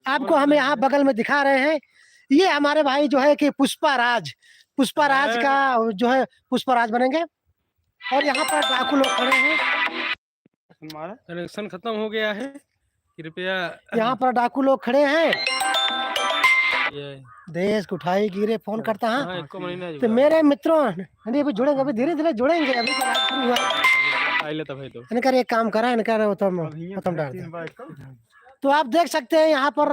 आपको हम यहाँ बगल में दिखा रहे हैं। ये हमारे भाई जो है कि पुष्पाराज का जो है पुष्पाराज बनेंगे। और यहाँ पर डाकू लोग खड़े हैं। हमारा कनेक्शन खत्म हो गया है, कृपया। यहाँ पर डाकू लोग खड़े हैं। देश उठाई गिरे फोन करता है। तो मेरे मित्रों अभी जुड़ेंगे, अभी धीरे धीरे जुड़ेंगे। अभी तो रात शुरू हुआ है। इनका एक काम करा, इनका खत्म डाल। तो आप देख सकते हैं यहाँ पर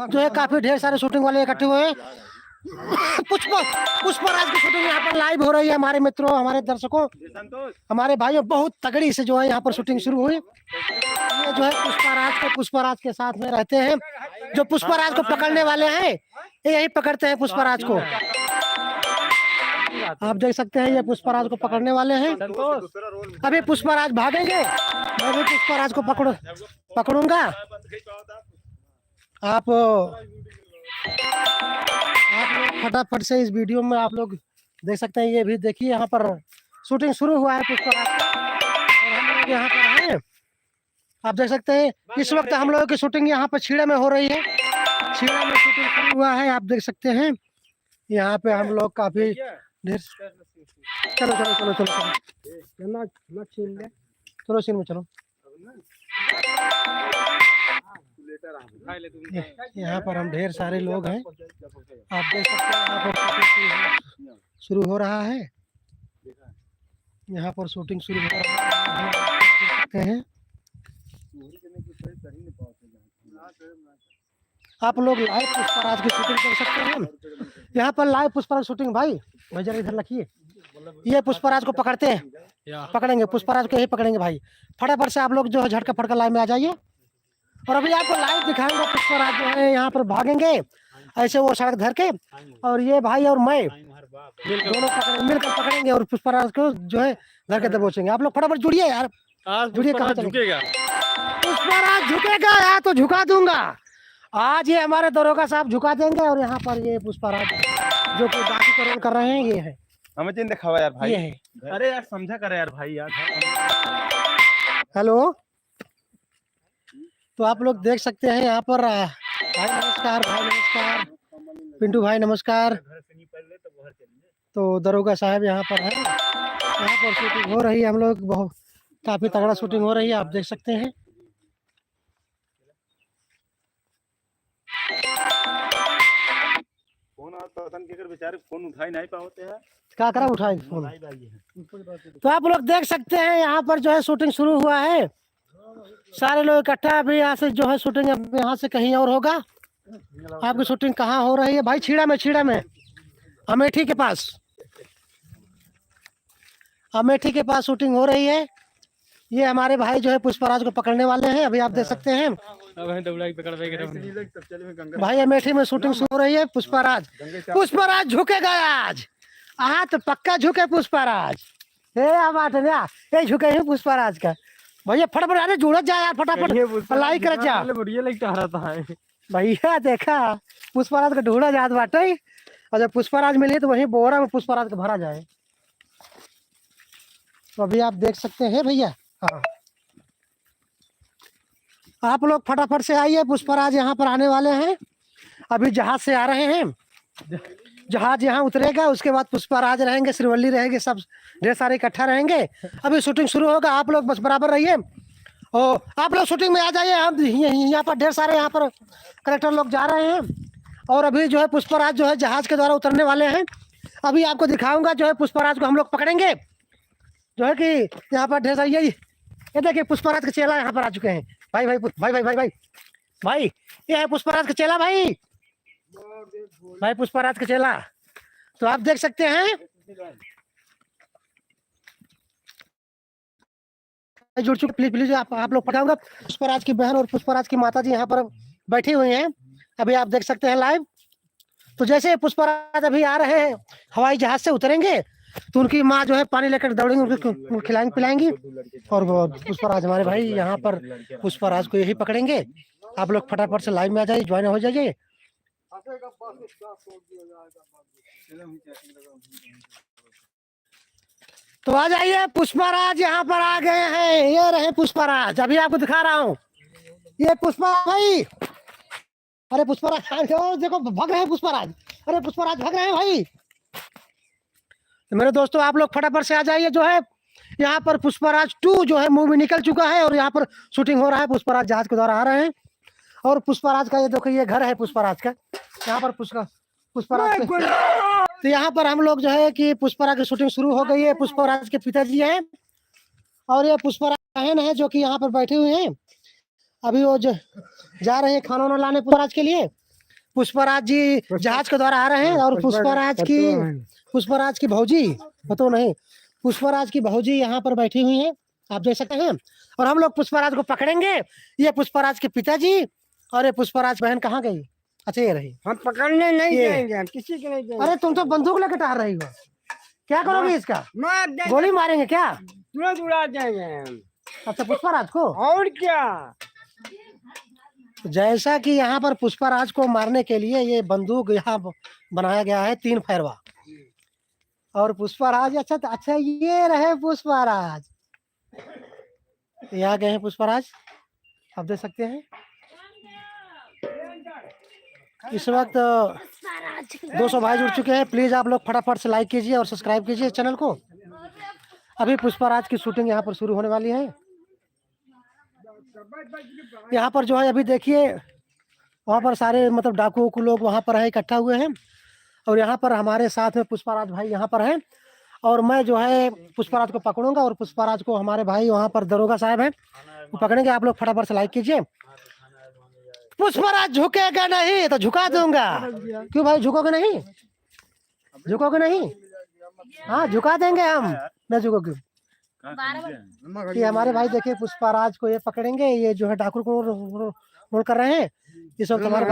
जो है काफी ढेर सारे शूटिंग वाले इकट्ठे हुए हैं। पुष्पराज की शूटिंग यहाँ पर लाइव हो रही है। हमारे मित्रों, हमारे दर्शकों, हमारे भाइयों, बहुत तगड़ी से जो है यहाँ पर शूटिंग शुरू हुई। ये जो है पुष्पराज के साथ में रहते हैं। जो पुष्पराज को पकड़ने वाले हैं, ये यही पकड़ते हैं पुष्पराज को। आप देख सकते हैं ये पुष्पराज को पकड़ने वाले हैं। अभी पुष्पराज भागेंगे, मैं भी पुष्पराज को पकड़ूंगा। आप लोग फटाफट से इस वीडियो में आप लोग देख सकते हैं। ये भी देखिए, यहाँ पर शूटिंग शुरू हुआ है पुष्पराज और हम लोग यहाँ पर हैं। आप देख सकते हैं इस वक्त हम लोगों की शूटिंग यहाँ पर छीड़ा में हो रही है। छीड़ा में शूटिंग शुरू हुआ है, आप देख सकते हैं। यहाँ पे हम लोग काफी ढेर चलो चलो चलो चलो चलो चलो सीन में चलो। यहाँ पर हम ढेर सारे लोग हैं। आप देख सकते हैं यहाँ पर शुरू हो रहा है। यहाँ पर शूटिंग शुरू हो रहा है। आप लोग लाइव पुष्पराज की शूटिंग कर सकते हैं। यहाँ पर लाइव पुष्पराज शूटिंग। भाई जरा इधर रखिए। ये पुष्पराज को पकड़ते हैं, पकड़ेंगे पुष्पराज को, यही पकड़ेंगे भाई। फटाफट से आप लोग जो है झटका फटका लाइव में आ जाइए। और अभी आपको लाइव दिखाएंगे पुष्पराज जो है यहाँ पर भागेंगे ऐसे वो सड़क धर के। और ये भाई और मैं दोनों मिलकर पकड़ेंगे और पुष्पराज को जो है घर के दबोचेंगे। आप लोग फटाफट जुड़िए यार, जुड़िए। कहाँ झुकेगा पुष्पराज? झुकेगा यार तो झुका दूंगा। आज ये हमारे दरोगा साहब झुका देंगे। और यहाँ पर ये पुष्पराज जो कि डाकू का रोल कर रहे हैं, ये है। हमें चिन्ह दिखावा यार भाई। ये है। अरे यार समझा करे यार भाई यार। हेलो, तो आप लोग देख सकते हैं यहाँ पर भाई नमस्कार, भाई नमस्कार, पिंटू भाई नमस्कार। तो दरोगा साहब यहाँ पर है। यहाँ पर शूटिंग हो रही है। हम लोग बहुत काफी तगड़ा शूटिंग हो रही है, आप देख सकते हैं। बेचारे फोन उठा ही नहीं पाते हैं, क्या करा उठाए फोन। तो आप लोग देख सकते हैं यहाँ पर जो है शूटिंग शुरू हुआ है। सारे लोग इकट्ठा। अभी यहाँ से जो है शूटिंग अब यहाँ से कहीं और होगा। आपकी शूटिंग कहाँ हो रही है भाई? छीड़ा में अमेठी के पास, अमेठी के पास शूटिंग हो रही है। ये हमारे भाई जो है पुष्पराज को पकड़ने वाले हैं। अभी आप देख सकते हैं भाई अमेठी में शूटिंग शुरू हो रही है। पुष्पराज झुकेगा आज। तो पक्का झुके पुष्पराज। ये झुके हैं पुष्पराज का। भैया फटाफट अरे जुड़ जा यार, फटाफट लाइक कर जा भैया। देखा पुष्पराज का ढूंढा जात बाटे। और जब पुष्पराज मिले तो वही बोरा में पुष्पराज का भरा जाए। तो अभी आप देख सकते हैं भैया। हाँ, आप लोग फटाफट से आइए। पुष्पराज यहाँ पर आने वाले हैं। अभी जहाज से आ रहे हैं। जहाज यहाँ उतरेगा, उसके बाद पुष्पराज रहेंगे, श्रीवल्ली रहेंगे, सब ढेर सारे इकट्ठा रहेंगे। अभी शूटिंग शुरू होगा। आप लोग बस बराबर रहिए और आप लोग शूटिंग में आ जाइए। हम यहाँ पर ढेर सारे यहाँ पर करेक्टर लोग जा रहे हैं। और अभी जो है पुष्पराज जो है जहाज के द्वारा उतरने वाले हैं। अभी आपको दिखाऊंगा जो है पुष्पराज को हम लोग पकड़ेंगे। जो है कि यहाँ पर ढेर सारी ये देखिए पुष्पराज के चेला यहाँ पर आ चुके हैं। भाई भाई भाई भाई भाई भाई भाई ये है पुष्पराज का चेला। भाई पुष्पराज का चेला। तो आप देख सकते हैं जुड़ चुके। प्लीज प्लीज आप लोग पठाऊंगा। पुष्पराज की बहन और पुष्पराज की माता जी यहाँ पर बैठी हुई हैं। अभी आप देख सकते हैं लाइव। तो जैसे पुष्पराज अभी आ रहे हैं, हवाई जहाज से उतरेंगे, तो उनकी माँ जो है पानी लेकर दौड़ेंगे, उनको खिलाएंगे पिलाएंगी। और पुष्पराज हमारे भाई यहाँ पर पुष्पराज को यही पकड़ेंगे। आप लोग फटाफट से लाइव में आ जाइए, ज्वाइन हो जाइए। तो आ जाइए। पुष्पराज यहाँ पर आ गए हैं। ये रहे पुष्पराज। अभी आपको दिखा रहा हूँ। ये पुष्पा भाई अरे पुष्पराज, ओ देखो भाग रहे हैं पुष्पराज, अरे पुष्पराज भाग रहे हैं भाई। तो मेरे दोस्तों आप लोग फटाफट से आ जाइए, जो है यहाँ पर पुष्पराज 2 जो है मूवी निकल चुका है और यहाँ पर शूटिंग हो रहा है। पुष्पराज जहाज के द्वारा आ रहे हैं और पुष्पराज का ये देखो ये घर है पुष्पराज का, यहाँ पर पुष्पराज तो यहाँ पर हम लोग जो है कि पुष्पराज की शूटिंग शुरू हो गई है। पुष्पराज के पिताजी हैं और ये पुष्पराज बहन है जो कि यहाँ पर बैठे हुए हैं। अभी वो जा रहे हैं खाना वाना लाने पुष्पराज के लिए। पुष्पराज जी जहाज के द्वारा आ रहे हैं और पुष्पराज की भौजी तो नहीं, पुष्पराज की भौजी यहाँ पर बैठी हुई हैं, आप देख सकते हैं। और हम लोग पुष्पराज को पकड़ेंगे। ये पुष्पराज के पिताजी और ये पुष्पराज बहन कहाँ गई? अच्छा ये रही। हम पकड़ने नहीं जाएंगे, हम किसी के नहीं जाएंगे। अरे तुम तो बंदूक लेकर टहल रही हो, क्या करोगे इसका? गोली मारेंगे क्या? तुरंत उड़ा जाएंगे हम। अच्छा पुष्पराज को, और क्या? जैसा कि यहाँ पर पुष्पराज को मारने के लिए ये बंदूक यहाँ बनाया गया है 3 फैरवा। और पुष्पराज अच्छा ये रहे पुष्पराज, यहाँ गए हैं पुष्पराज, आप देख सकते हैं। इस वक्त 200 भाई जुड़ चुके हैं। प्लीज आप लोग फटाफट से लाइक कीजिए और सब्सक्राइब कीजिए चैनल को। अभी पुष्पराज की शूटिंग यहाँ पर शुरू होने वाली है। यहाँ पर जो है अभी देखिए वहाँ पर सारे मतलब डाकुओं को लोग वहाँ पर है इकट्ठा हुए हैं और यहाँ पर हमारे साथ में पुष्पराज भाई यहाँ पर हैं और मैं जो है पुष्पराज को पकड़ूंगा और पुष्पराज को हमारे भाई वहाँ पर दरोगा साहब हैं वो पकड़ेंगे। आप लोग फटाफट से लाइक कीजिए। पुष्पराज झुकेगा नहीं तो झुका दूंगा। क्यों भाई झुकोगे नहीं? झुकोगे नहीं? हाँ झुका देंगे हम, मैं झुकोगे। ये हमारे भाई देखिए पुष्पराज को ये पकड़ेंगे, ये जो है डाकू को रोल कर रहे हैं इस वक्त। हमारे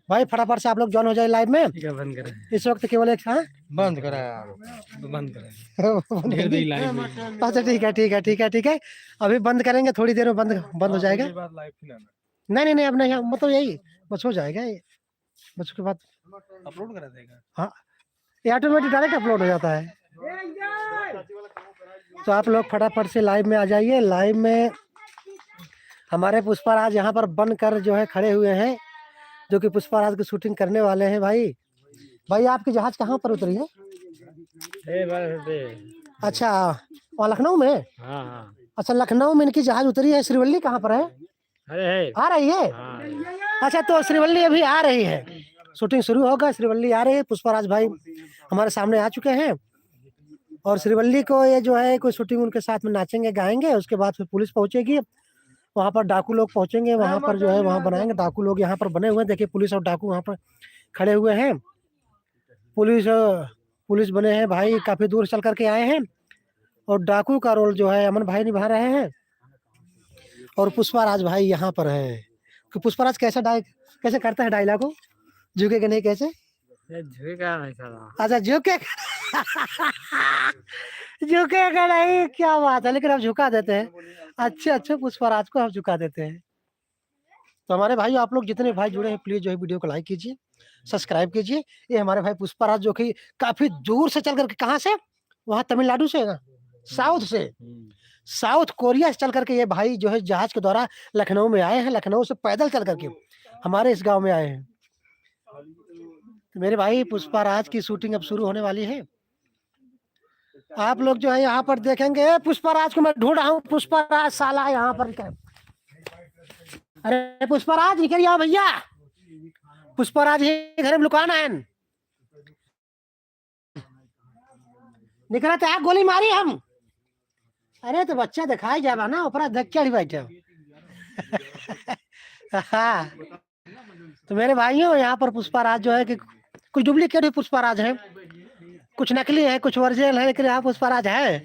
भाई फटाफट से आप लोग ज्वाइन हो जाए लाइव में। बंद करें इस वक्त केवल एक बंद करें बंद करें। अच्छा ठीक है अभी बंद करेंगे, थोड़ी देर में बंद हो जाएगा। नहीं अब नहीं, मतलब यही बस हो जाएगा ये, बस उसके बाद अपलोड करा देगा। हाँ ये ऑटोमेटिक डायरेक्ट अपलोड हो जाता है। तो आप लोग फटाफट से लाइव में आ जाइए। लाइव में हमारे पुष्पराज यहाँ पर बनकर जो है खड़े हुए हैं, जो कि पुष्पराज की शूटिंग करने वाले हैं। भाई आपकी जहाज कहाँ पर उतरी है? अच्छा वहाँ लखनऊ में? हाँ। अच्छा लखनऊ में इनकी जहाज उतरी है। श्रीवल्ली कहाँ पर है? आ रही है? अच्छा तो श्रीवल्ली अभी आ रही है, शूटिंग शुरू होगा, श्रीवल्ली आ रही है। पुष्पराज भाई हमारे सामने आ चुके हैं और श्रीवल्ली को ये जो है कोई शूटिंग उनके साथ में नाचेंगे गाएंगे। उसके बाद फिर पुलिस पहुंचेगी, वहाँ पर डाकू लोग पहुंचेंगे, वहाँ पर जो है वहाँ बनाएंगे। डाकू लोग यहाँ पर बने हुए हैं, देखिए पुलिस और डाकू वहाँ पर खड़े हुए हैं। पुलिस बने हैं भाई, काफी दूर चल करके आए हैं और डाकू का रोल जो है अमन भाई निभा रहे हैं और पुष्पराज भाई यहाँ पर है। कि पुष्पराज कैसे करता है डायलॉग, झुकेगा नहीं कैसे? झुकेगा नहीं साला। अच्छा झुकेगा नहीं, क्या बात है, लेकिन हम झुका देते हैं। अच्छा पुष्पराज को हम झुका देते हैं। तो हमारे भाई आप लोग जितने भाई जुड़े हैं प्लीज जो है वीडियो को लाइक कीजिए, सब्सक्राइब कीजिए। ये हमारे भाई पुष्पराज जो कि काफी दूर से चल करके, कहाँ से? वहाँ तमिलनाडु से ना, साउथ कोरिया से चल करके ये भाई जो है जहाज के द्वारा लखनऊ में आए हैं। लखनऊ से पैदल चल करके हमारे इस गांव में आए हैं। तो मेरे भाई पुष्पराज की शूटिंग अब शुरू होने वाली है। आप लोग जो है यहाँ पर देखेंगे पुष्पराज को मैं ढूंढ रहा हूँ। पुष्पराज साला यहाँ पर क्या? अरे पुष्पराज निकल आओ भैया, पुष्पराज ही घर में लुकाना है। निकला तो आप गोली मारी हम। अरे तो बच्चा दिखाई जावा ना, ऊपर धक्के बैठे हो। हाँ तो मेरे भाइयों यहाँ पर पुष्पराज जो है कि कुछ डुप्लीकेट भी पुष्पराज है, कुछ नकली है, कुछ ओरिजिनल है, लेकिन यहाँ पुष्पराज है।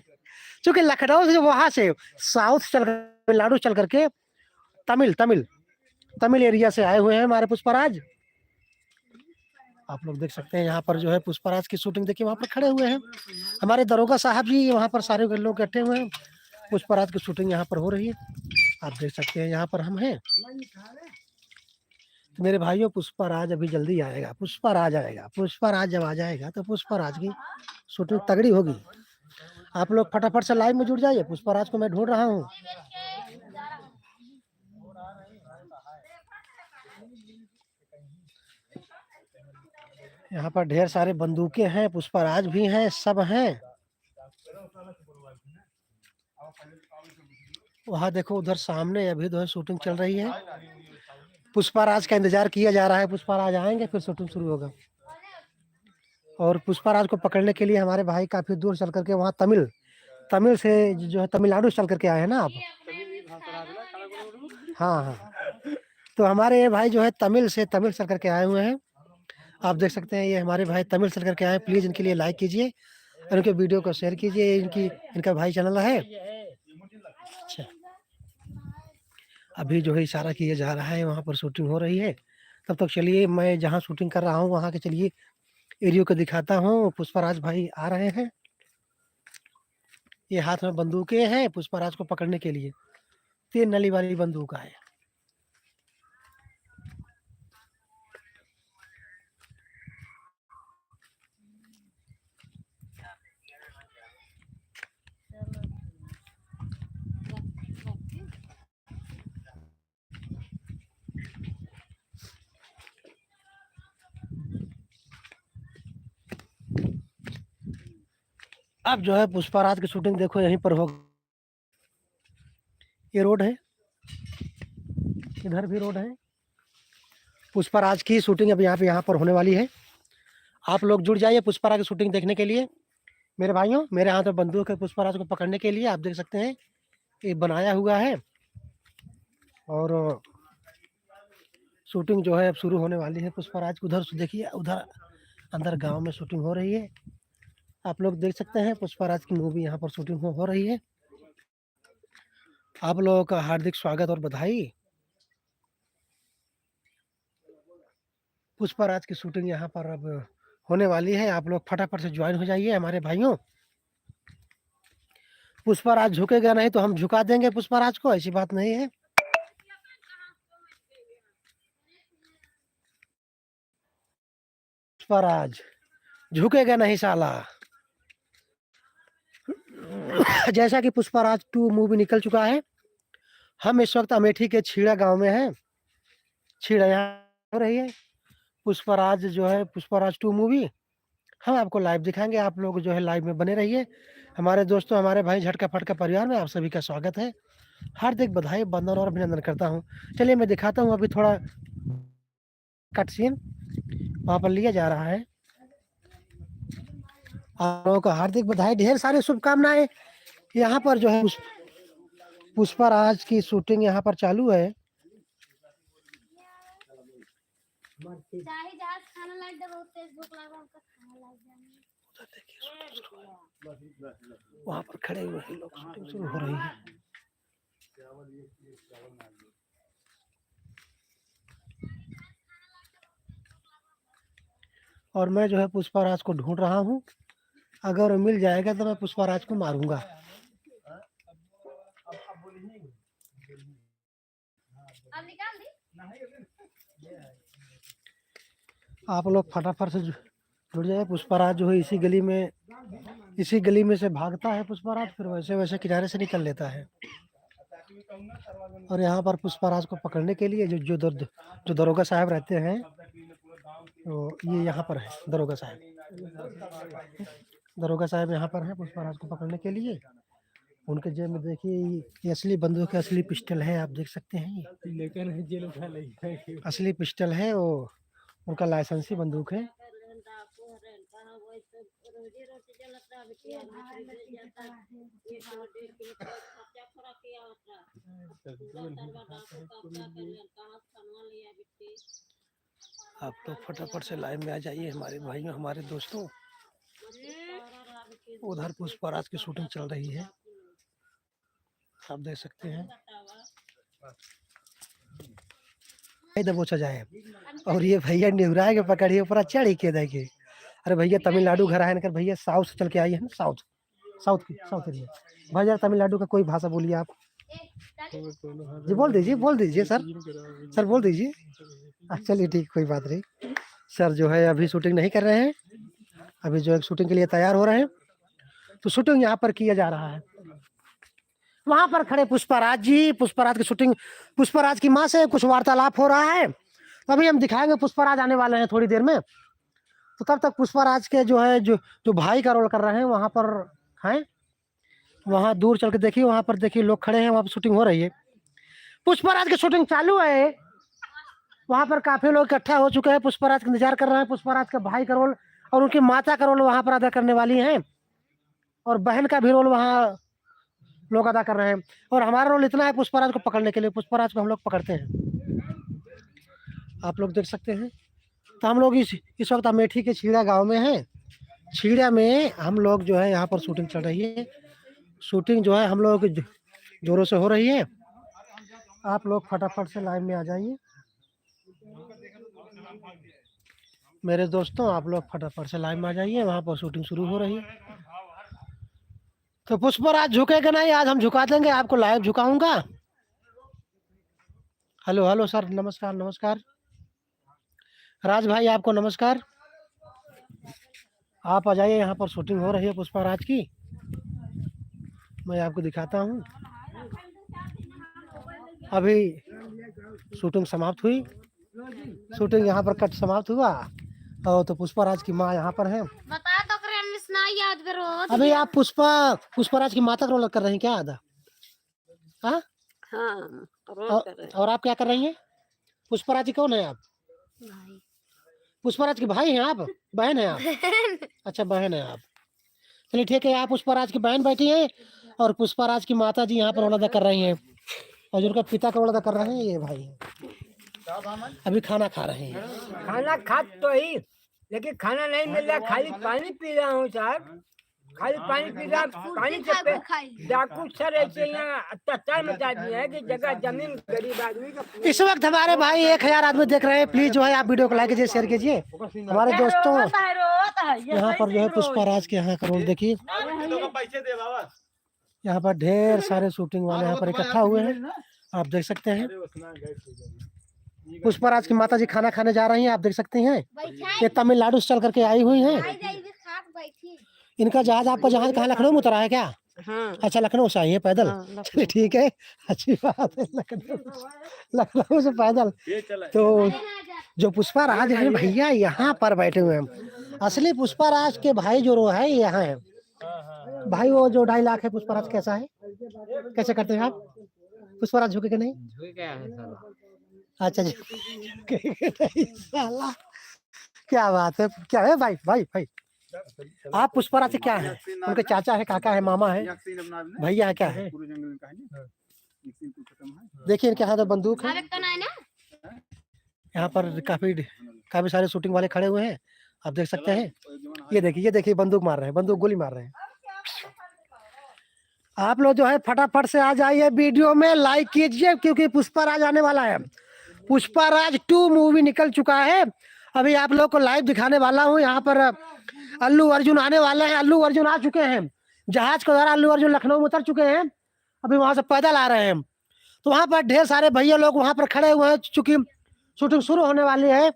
क्योंकि लखनऊ से वहां से साउथ तमिलनाडु चल करके तमिल एरिया से आए हुए हैं हमारे पुष्पराज। आप लोग देख सकते हैं यहाँ पर जो है पुष्पराज की शूटिंग देखिए, वहाँ पर खड़े हुए हैं हमारे दरोगा साहब जी, वहाँ पर सारे लोग इकट्ठे हुए हैं। पुष्पराज की शूटिंग यहाँ पर हो रही है, आप देख सकते हैं यहाँ पर हम हैं। तो मेरे भाइयों पुष्पराज अभी जल्दी आएगा, पुष्पराज जब आ जाएगा तो पुष्पराज की शूटिंग तगड़ी होगी। आप लोग फटाफट से लाइव में जुड़ जाइए, पुष्पराज को मैं ढूंढ रहा हूँ। यहाँ पर ढेर सारे बंदूकें हैं, पुष्पराज भी हैं, सब हैं। वहाँ देखो उधर सामने अभी जो है शूटिंग चल रही है। पुष्पराज का इंतजार किया जा रहा है, पुष्पराज आएंगे फिर शूटिंग शुरू होगा। और पुष्पराज को पकड़ने के लिए हमारे भाई काफी दूर चल करके वहाँ तमिल से जो है तमिलनाडु चल करके आए हैं ना आप। हाँ हाँ, तो हमारे ये भाई जो है तमिल चल करके आए हुए हैं। आप देख सकते हैं ये हमारे भाई तमिल चल करके आए। प्लीज इनके लिए लाइक कीजिए और इनके वीडियो को शेयर कीजिए। इनका भाई चैनल है। अच्छा, अभी जो है इशारा किया जा रहा है, वहाँ पर शूटिंग हो रही है। तब तक चलिए मैं जहाँ शूटिंग कर रहा हूँ वहाँ के चलिए एरियो को दिखाता हूँ। पुष्पराज भाई आ रहे हैं। ये हाथ में बंदूकें हैं पुष्पराज को पकड़ने के लिए। 3 नली वाली बंदूक है। अब जो है पुष्पराज की शूटिंग देखो यहीं पर होगा। ये रोड है, इधर भी रोड है। पुष्पराज की शूटिंग अब यहाँ पर होने वाली है। आप लोग जुड़ जाइए पुष्पराज की शूटिंग देखने के लिए। मेरे भाइयों, मेरे हाथ में बंदूक है पुष्पराज को पकड़ने के लिए। आप देख सकते हैं ये बनाया हुआ है और शूटिंग जो है अब शुरू होने वाली है पुष्पराज। उधर देखिए, उधर अंदर गांव में शूटिंग हो रही है। आप लोग देख सकते हैं पुष्पराज की मूवी यहाँ पर शूटिंग हो रही है। आप लोगों का हार्दिक स्वागत और बधाई। पुष्पराज की शूटिंग यहाँ पर अब होने वाली है। आप लोग फटाफट से ज्वाइन हो जाइए हमारे भाइयों। पुष्पराज झुकेगा नहीं तो हम झुका देंगे पुष्पराज को, ऐसी बात नहीं है। पुष्पराज झुकेगा नहीं साला। जैसा कि पुष्पराज 2 मूवी निकल चुका है। हम इस वक्त अमेठी के छीड़ा गांव में हैं। छीड़ा यहाँ हो रही है पुष्पराज जो है पुष्पराज 2 मूवी हम आपको लाइव दिखाएंगे। आप लोग जो है लाइव में बने रहिए। हमारे दोस्तों, हमारे भाई झटका फटका परिवार में आप सभी का स्वागत है। हार्दिक बधाई, वंदन और अभिनंदन करता हूँ। चलिए मैं दिखाता हूँ अभी थोड़ा कट सीन वहाँ पर लिया जा रहा है। आप लोगों को हार्दिक बधाई, ढेर सारी शुभकामनाएं। यहाँ पर जो है पुष्पराज की शूटिंग यहाँ पर चालू है। वहाँ पर खड़े हुए हैं लोग, शूटिंग शुरू हो रही है। और मैं जो है पुष्पराज को ढूंढ रहा हूँ। अगर मिल जाएगा तो मैं पुष्पराज को मारूंगा। आप लोग फटाफट से जुड़ जाए। पुष्पराज जो है इसी गली में से भागता है पुष्पराज, फिर वैसे किनारे से निकल लेता है। और यहाँ पर पुष्पराज को पकड़ने के लिए जो दरोगा साहब रहते हैं, तो ये यहाँ पर है दरोगा साहब यहाँ पर है पुष्पराज को पकड़ने के लिए। उनके जेब में देखिए ये असली बंदूक है, असली पिस्टल है। आप देख सकते हैं असली पिस्टल है, वो उनका लाइसेंसी बंदूक है। आप लोग फटाफट से लाइन में आ जाइए हमारे भाइयों, हमारे दोस्तों। उधर पुष्पराज की शूटिंग चल रही है, आप देख सकते हैं। दबोचा जाए और ये भैया निहुराए के पकड़िए ऊपर चढ़ी के देखिए। अरे भैया तमिलनाडु घर आए ना, भैया साउथ से चल के आई है ना, साउथ एरिया। भैया तमिलनाडु का कोई भाषा बोलिए आप जी। बोल दीजिए सर बोल दीजिए। चलिए ठीक, कोई बात नहीं। सर जो है अभी शूटिंग नहीं कर रहे हैं, अभी जो है शूटिंग के लिए तैयार हो रहे हैं। तो शूटिंग यहाँ पर किया जा रहा है। वहां पर खड़े पुष्पराज जी, पुष्पराज की शूटिंग, पुष्पराज की माँ से कुछ वार्तालाप हो रहा है। तो अभी हम दिखाएंगे, पुष्पराज आने वाले हैं थोड़ी देर में, तो तब तक पुष्पराज के जो है जो जो भाई का रोल कर रहे हैं वहाँ पर हैं, वहाँ दूर चल के देखिए, वहाँ पर देखिए लोग खड़े हैं, वहाँ पर शूटिंग हो रही है, पुष्पराज की शूटिंग चालू है। वहाँ पर काफी लोग इकट्ठा हो चुके हैं, पुष्पराज का इंतजार कर रहे हैं। पुष्पराज के भाई का रोल और उनकी माता का रोल वहाँ पर अदा करने वाली हैं, और बहन का भी रोल वहाँ लोग अदा कर रहे हैं। और हमारा रोल इतना है पुष्पराज को पकड़ने के लिए, पुष्पराज को हम लोग पकड़ते हैं, आप लोग देख सकते हैं। तो हम लोग इस वक्त अमेठी के छीड़ा गांव में हैं। छीड़ा में हम लोग जो है यहाँ पर शूटिंग चल रही है, शूटिंग जो है हम लोग की जोरों से हो रही है। आप लोग फटाफट से लाइन में आ जाइए मेरे दोस्तों, आप लोग फटाफट से लाइन में आ जाइए, वहाँ पर शूटिंग शुरू हो रही है। तो पुष्पराज झुकेगा नहीं, आज हम झुका देंगे, आपको लाइव झुकाऊंगा। हेलो हेलो सर, नमस्कार नमस्कार। राज भाई आपको नमस्कार, आप आ जाइए, यहाँ पर शूटिंग हो रही है पुष्पराज की, मैं आपको दिखाता हूँ। अभी शूटिंग समाप्त हुई, शूटिंग यहाँ पर कट समाप्त हुआ, और तो पुष्पराज की माँ यहाँ पर है। बता तो याद करो। अभी आप पुष्पराज की माता का रोल कर रही हैं क्या आधा? हाँ हाँ, और आप क्या कर रही हैं? पुष्पराज जी कौन है आप? भाई। पुष्पराज के भाई हैं आप? बहन है आप? अच्छा बहन है आप, चलिए ठीक है। आप पुष्पराज की बहन बैठी हैं और पुष्पराज की माता जी यहाँ पर रोल अदा कर रही हैं, और जिनका पिता का रोल अदा कर रहे हैं ये भाई हैं। अभी खाना खा रहे हैं। खाना खा तो ही, लेकिन खाना नहीं मिल रहा, खाली पानी पी रहा हूँ साहब, खाली पानी पी रहा। पानी से डाकू सर ऐसे यहाँ अत्याचार मचा दिया है कि जगह जमीन गरीब आदमी का। इस वक्त हमारे भाई 1000 आदमी देख रहे हैं, प्लीज जो है आप वीडियो को लाइक कीजिए, शेयर कीजिए। हमारे दोस्तों यहाँ पर जो है पुष्पराज के यहाँ का रोल देखिए, यहाँ पर ढेर सारे शूटिंग वाले यहाँ पर इकट्ठा हुए हैं, आप देख सकते हैं। पुष्पराज की माता जी खाना खाने जा रही हैं, आप देख सकते हैं। ये तमिलनाडु से चल करके आई हुई हैं। इनका जहाज, आपका जहाज कहाँ, लखनऊ में उतरा है क्या? हाँ। अच्छा लखनऊ से आई है पैदल? हाँ, चलिए ठीक है, अच्छी बात है। लखनऊ से पैदल। तो जो पुष्पराज हैं भैया यहाँ पर बैठे हुए हैं, असली पुष्पराज के भाई जो है यहाँ है। भाई वो जो 2.5 लाख है पुष्पराज कैसा है, कैसे करते हैं आप? पुष्पराज झुके के नहीं? अच्छा जी साला, क्या बात है, क्या है भाई भाई भाई आप पुष्पराज से क्या है? उनके चाचा है, काका है, मामा है, भैया है, क्या है? देखिए इनके हाथ में बंदूक है। यहाँ पर काफी सारे शूटिंग वाले खड़े हुए हैं, आप देख सकते हैं। ये देखिए बंदूक मार रहे हैं, बंदूक गोली मार रहे हैं। आप लोग जो है फटाफट से आ जाइए, वीडियो में लाइक कीजिए, क्योंकि पुष्पराज आने वाला है। पुष्पराज 2 मूवी निकल चुका है, अभी आप लोग को लाइव दिखाने वाला हूँ। यहाँ पर अल्लू अर्जुन आने वाले हैं, अल्लू अर्जुन आ चुके हैं, जहाज के द्वारा अल्लू अर्जुन लखनऊ में उतर चुके हैं, अभी वहां से पैदल आ रहे हैं। तो वहां पर ढेर सारे भैया लोग वहां पर खड़े हुए हैं, चूंकि शूटिंग शुरू होने वाली है।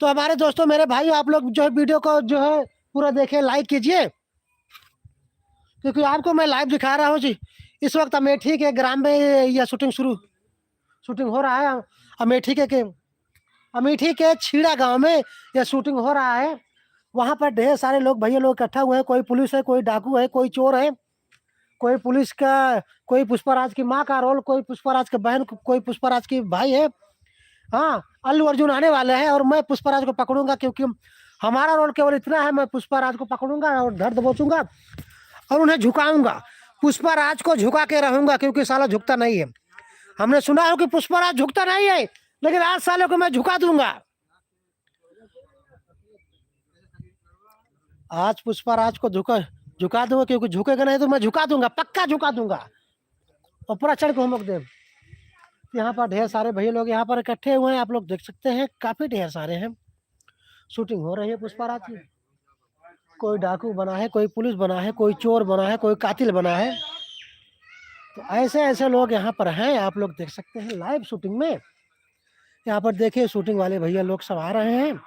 तो हमारे दोस्तों, मेरे भाई, आप लोग जो है वीडियो को जो है पूरा देखें, लाइक कीजिए, क्योंकि आपको मैं लाइव दिखा रहा हूँ जी। इस वक्त अमेठी के ग्राम में यह शूटिंग हो रहा है। अमेठी के छीड़ा गांव में यह शूटिंग हो रहा है। वहां पर ढेर सारे लोग भैया लोग इकट्ठा हुए हैं, कोई पुलिस है, कोई डाकू है, कोई चोर है, कोई पुलिस का, कोई पुष्पराज की माँ का रोल, कोई पुष्पराज के बहन, कोई पुष्पराज की भाई है। हाँ, अल्लू अर्जुन आने वाले हैं और मैं पुष्पराज को पकड़ूंगा, क्योंकि हमारा रोल केवल इतना है, मैं पुष्पराज को पकड़ूंगा और धर दबोचूंगा और उन्हें झुकाऊंगा। पुष्पराज को झुका के रहूंगा, क्योंकि साला झुकता नहीं है। हमने सुना हो कि पुष्पराज झुकता नहीं है, लेकिन आज सालों को मैं झुका दूंगा। आज पुष्पराज को झुका दूंगा, क्योंकि झुकेगा नहीं तो मैं झुका दूंगा, पक्का झुका दूंगा, और पूरा चढ़ के हुमक दे। यहाँ पर ढेर सारे भैया लोग यहाँ पर इकट्ठे हुए हैं, आप लोग देख सकते हैं, काफी ढेर सारे हैं। शूटिंग हो रही है पुष्पराज की, कोई डाकू बना है, कोई पुलिस बना है, कोई चोर बना है, कोई कातिल बना है। तो ऐसे ऐसे लोग यहाँ पर हैं, आप लोग देख सकते हैं लाइव शूटिंग में। यहाँ पर देखिए शूटिंग वाले भैया लोग सब आ रहे हैं।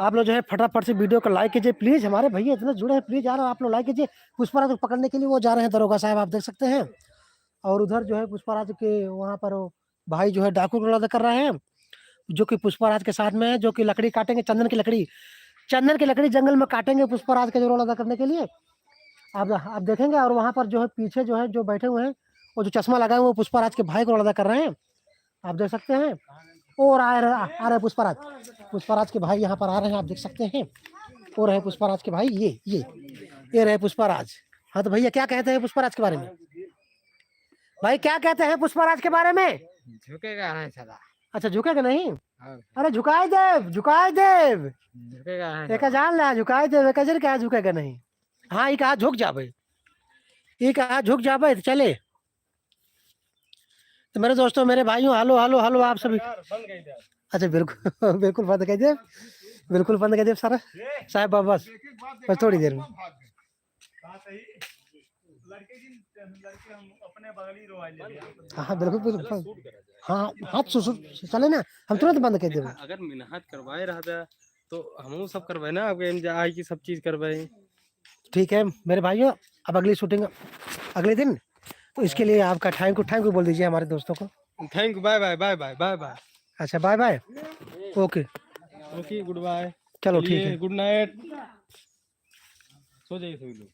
आप लोग जो है फटाफट से वीडियो को लाइक कीजिए प्लीज, हमारे भैया इतने जुड़े हैं, प्लीज यार आप लोग लाइक कीजिए। पुष्पराज को पकड़ने के लिए वो जा रहे हैं, दरोगा साहब, आप देख सकते हैं। और उधर जो है पुष्पराज के वहाँ पर भाई जो है डाकू को अदा कर रहे हैं, जो कि पुष्पराज के साथ में है, जो कि लकड़ी काटेंगे, चंदन की लकड़ी जंगल में काटेंगे पुष्पराज का रोल अदा करने के लिए। आप देखेंगे। और वहां पर जो है पीछे जो है जो बैठे हुए हैं वो जो चश्मा लगाए हुए वो पुष्पराज के भाई को रोल अदा कर रहे हैं, आप देख सकते हैं। और आ रहे पुष्पराज के भाई यहाँ पर आ रहे हैं, आप देख सकते हैं। और है पुष्पराज के भाई, ये रहे पुष्पराज। हाँ तो भैया क्या कहते हैं पुष्पराज के बारे में? भाई क्या कहते हैं पुष्पराज के बारे में? झुकेगा नहीं साला। अच्छा झुकेगा नहीं? हाँ। अरे झुकाए देव झुकेगा नहीं। एक जान ला झुकाए देव एक क्या झुकेगा नहीं। हाँ ये कहा झुक जा भाई, ये कहा झुक जा भाई। तो चले तो मेरे दोस्तों, मेरे भाइयों, हेलो हेलो हेलो आप सभी। अच्छा बिल्कुल बिल्कुल बंद कर दे, बिल्कुल बंद कर दे सारा साहब। बस थोड़ी देर में। हाँ बिल्कुल बिल्कुल। हाँ हाथ चले ना, हम तुरंत बंद कर देंगे। अगर मेहनत करवाए रहा तो हम सब करवाए ना, आपके आई की सब चीज करवाए। ठीक है मेरे भाइयों, अब अगली शूटिंग अगले दिन, तो इसके लिए आपका थैंक यू बोल दीजिए हमारे दोस्तों को। Thank you, bye bye bye bye bye bye. अच्छा bye bye, okay okay, good bye. चलो ठीक है, गुड नाइट। सो जाइए सभी लोग।